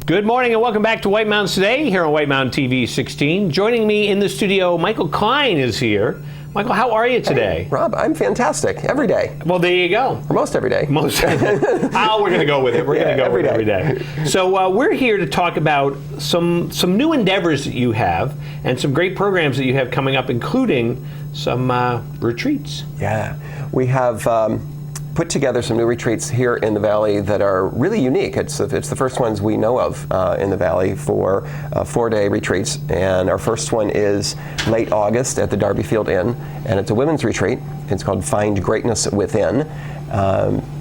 Good morning and welcome back to White Mountains Today here on White Mountain TV 16. Joining me in the studio, Michael Klein is here. Michael, how are you today? Hey, Rob, I'm fantastic. Every day. Well, there you go. Or most every day. Most. Oh, we're going to go with it. We're going to go with it every day. So we're here to talk about some new endeavors that you have and some great programs that you have coming up, including some retreats. Yeah, we have put together some new retreats here in the Valley that are really unique. It's the first ones we know of in the Valley for 4-day retreats. And our first one is late August at the Darby Field Inn, and it's a women's retreat. It's called Find Greatness WithINN.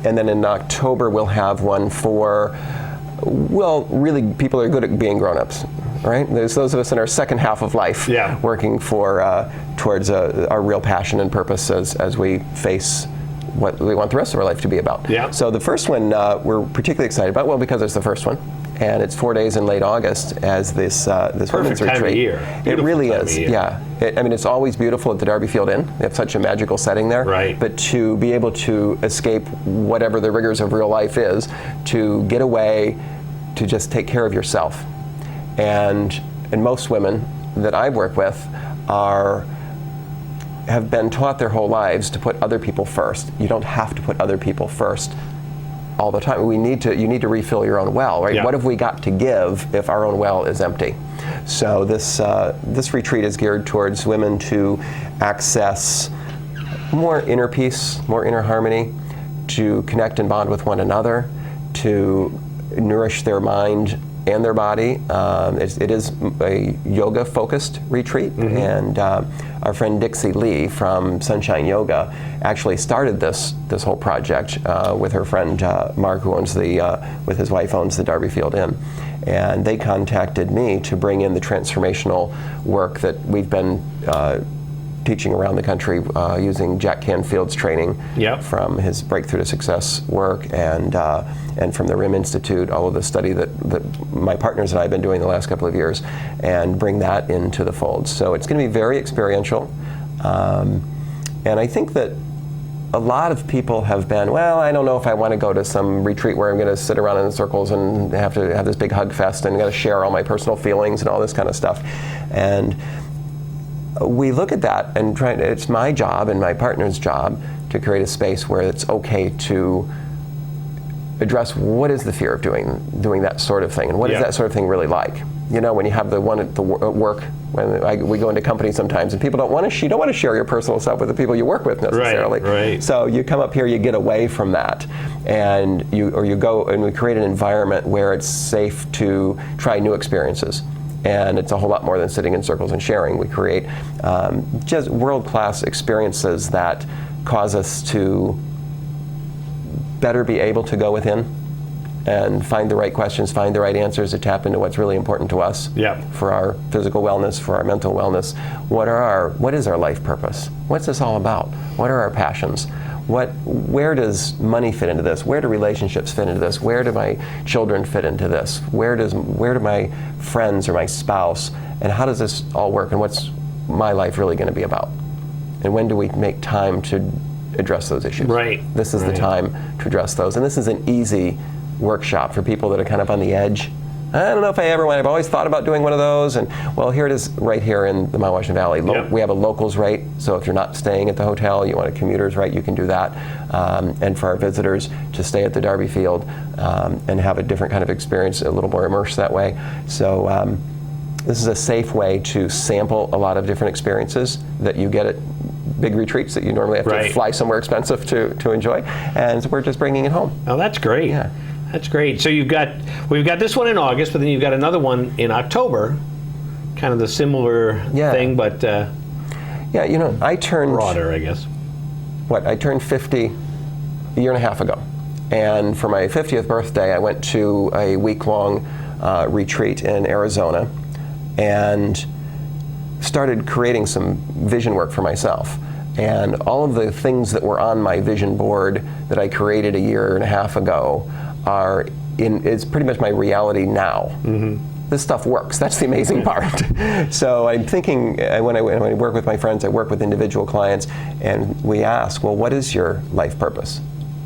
And then in October we'll have one for, well, really people that are good at being grown-ups. Right? There's those of us in our second half of life working for towards our real passion and purpose as we face what we want the rest of our life to be about. Yeah. So the first one we're particularly excited about, well, because it's the first one, and it's 4 days in late August as this women's retreat. Perfect time of year. It really is. Yeah. I mean, it's always beautiful at the Darby Field Inn. They have such a magical setting there. Right. But to be able to escape whatever the rigors of real life is, to get away, to just take care of yourself. And most women that I've worked with have been taught their whole lives to put other people first. You don't have to put other people first all the time. You need to refill your own well, right? Yeah. What have we got to give if our own well is empty? So this retreat is geared towards women to access more inner peace, more inner harmony, to connect and bond with one another, to nourish their mind and their body. It is a yoga-focused retreat, and our friend Dixie Lee from Sunshine Yoga actually started this whole project with her friend Mark, who owns with his wife owns the Darby Field Inn, and they contacted me to bring in the transformational work that we've been teaching around the country using Jack Canfield's training from his Breakthrough to Success work and from the RIM Institute, all of the study that my partners and I have been doing the last couple of years, and bring that into the fold. So it's going to be very experiential, and I think that a lot of people have been, well, I don't know if I want to go to some retreat where I'm going to sit around in circles and have to have this big hug fest and got to share all my personal feelings and all this kind of stuff. And we look at that and it's my job and my partner's job to create a space where it's okay to address what is the fear of doing that sort of thing, and what is that sort of thing really like. You know, when you have the one at work, when we go into companies sometimes and people don't want to share your personal stuff with the people you work with necessarily. Right. So you come up here, you get away from that, and you go and we create an environment where it's safe to try new experiences. And it's a whole lot more than sitting in circles and sharing. We create just world-class experiences that cause us to better be able to go within and find the right questions, find the right answers, to tap into what's really important to us for our physical wellness, for our mental wellness. What is our life purpose? What's this all about? What are our passions? Where does money fit into this? Where do relationships fit into this? Where do my children fit into this? Where do my friends or my spouse, and how does this all work, and what's my life really going to be about? And when do we make time to address those issues? Right. This is the time to address those. And this is an easy workshop for people that are kind of on the edge. I don't know if I ever went. I've always thought about doing one of those, and well, here it is right here in the Mount Washington Valley. We have a locals rate, so if you're not staying at the hotel, you want a commuter's rate, you can do that. And for our visitors to stay at the Darby Field and have a different kind of experience, a little more immersed that way. So this is a safe way to sample a lot of different experiences that you get at big retreats that you normally have to fly somewhere expensive to enjoy, and so we're just bringing it home. Oh, that's great. Yeah. That's great. So we've got this one in August, but then you've got another one in October, kind of the similar thing, but yeah, you know, I turned broader, I guess. I turned 50 a year and a half ago, and for my 50th birthday, I went to a week-long retreat in Arizona, and started creating some vision work for myself. And all of the things that were on my vision board that I created a year and a half ago is pretty much my reality now. This stuff works. That's the amazing part. So I'm thinking, when I work with my friends, I work with individual clients, and we ask, well, what is your life purpose?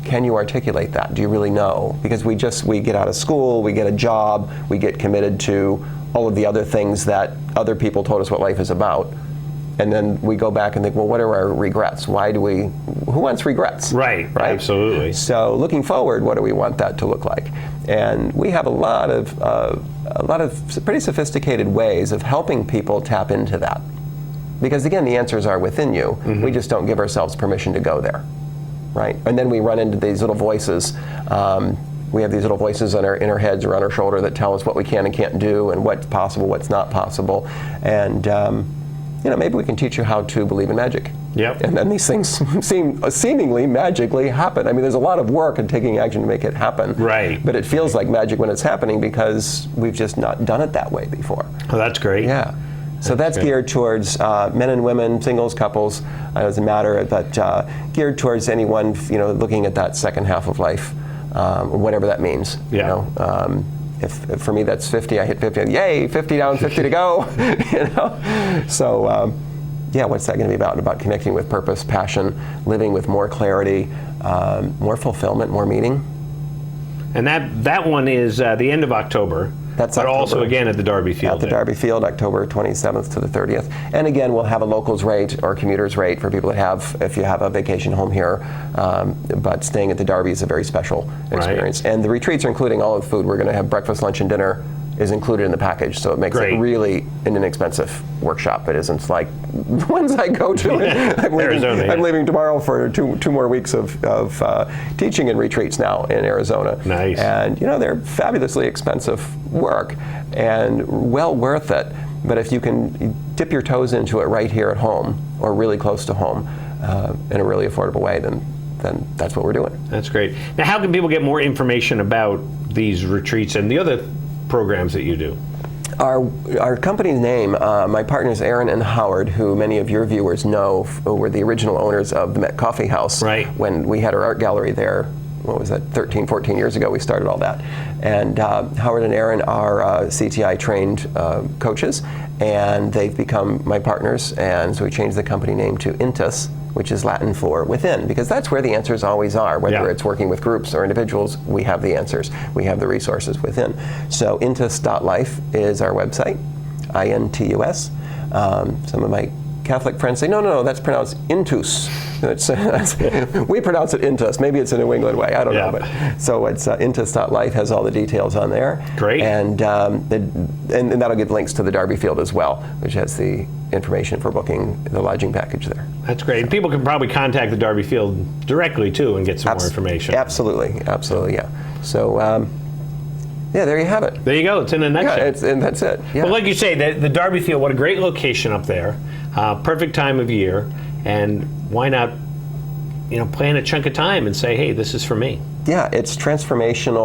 Can you articulate that? Do you really know? Because we get out of school, we get a job, we get committed to all of the other things that other people told us what life is about. And then we go back and think, well, what are our regrets? Who wants regrets? Right, absolutely. So looking forward, what do we want that to look like? And we have a lot of pretty sophisticated ways of helping people tap into that. Because again, the answers are within you. We just don't give ourselves permission to go there, right? And then we run into these little voices. We have these little voices in our heads or on our shoulder that tell us what we can and can't do and what's possible, what's not possible. And maybe we can teach you how to believe in magic. Yep. And then these things seemingly magically happen. I mean, there's a lot of work in taking action to make it happen. Right. But it feels like magic when it's happening because we've just not done it that way before. Oh, that's great. Yeah. So that's geared towards men and women, singles, couples, doesn't matter, but geared towards anyone, looking at that second half of life, whatever that means. Yeah. If for me that's 50, I hit 50, yay, 50 down, 50 to go, So, what's that going to be about? About connecting with purpose, passion, living with more clarity, more fulfillment, more meaning. And that one is the end of October. That's but October. Also again at the Darby Field. At the Darby Field, October 27th to the 30th. And again, we'll have a locals rate or commuter's rate for people that if you have a vacation home here. But staying at the Darby is a very special experience. Right. And the retreats are including all of the food. We're going to have breakfast, lunch, and dinner is included in the package, so it makes it really an inexpensive workshop. It isn't like the ones I go to. I'm leaving tomorrow for two more weeks of teaching and retreats now in Arizona. Nice. And they're fabulously expensive work and well worth it. But if you can dip your toes into it right here at home or really close to home in a really affordable way, then that's what we're doing. That's great. Now, how can people get more information about these retreats and the other programs that you do? Our company's name, my partners Aaron and Howard, who many of your viewers know, were the original owners of the Met Coffee House. Right. When we had our art gallery there, 13-14 years ago we started all that. And Howard and Aaron are CTI trained coaches, and they've become my partners, and so we changed the company name to Intus, which is Latin for within, because that's where the answers always are. Whether it's working with groups or individuals, we have the answers. We have the resources within. So intus.life is our website, INTUS. Some of my Catholic friends say, no, that's pronounced intus. We pronounce it intus. Maybe it's a New England way, I don't know. But, so it's intus.life has all the details on there. Great. And that'll give links to the Darby Field as well, which has the information for booking the lodging package there. That's great. And people can probably contact the Darby Field directly too and get some more information. Absolutely, yeah. So, there you have it. There you go. It's in a nutshell. Yeah, and that's it. Yeah. Well, like you say, the Darby Field, what a great location up there. Perfect time of year. And why not, plan a chunk of time and say, hey, this is for me. Yeah, it's transformation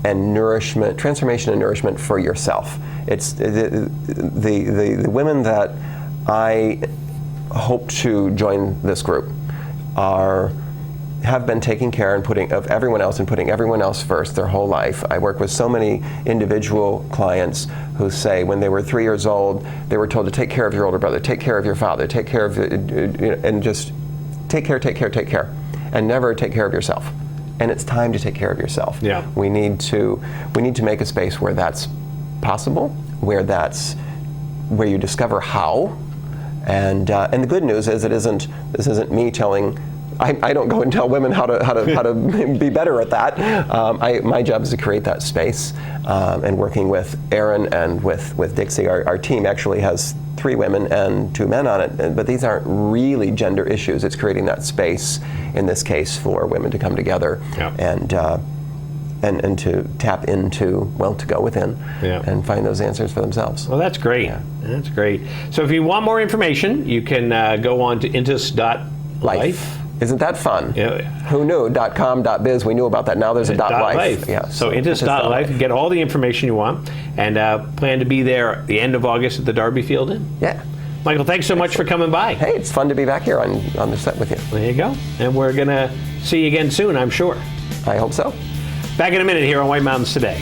and nourishment for yourself. It's the women that I hope to join this group have been taking care of everyone else and putting everyone else first their whole life. I work with so many individual clients who say when they were 3 years old, they were told to take care of your older brother, take care of your father, take care of, and just take care, and never take care of yourself. And it's time to take care of yourself. Yeah. We need to make a space where that's possible, where you discover how, and the good news is this isn't me telling. I don't go and tell women how to be better at that. My job is to create that space, and working with Aaron and with Dixie. Our team actually has 3 women and 2 men on it, but these aren't really gender issues. It's creating that space, in this case, for women to come together and to tap into, to go within and find those answers for themselves. Well, that's great. Yeah. That's great. So if you want more information, you can go on to intus.life. Isn't that fun? Yeah. Who knew? .com.biz, we knew about that. Now there's a .life. Yeah. So intus.life, get all the information you want, and plan to be there at the end of August at the Darby Field Inn. Yeah. Michael, thanks so much for coming by. Hey, it's fun to be back here on the set with you. There you go. And we're going to see you again soon, I'm sure. I hope so. Back in a minute here on White Mountains Today.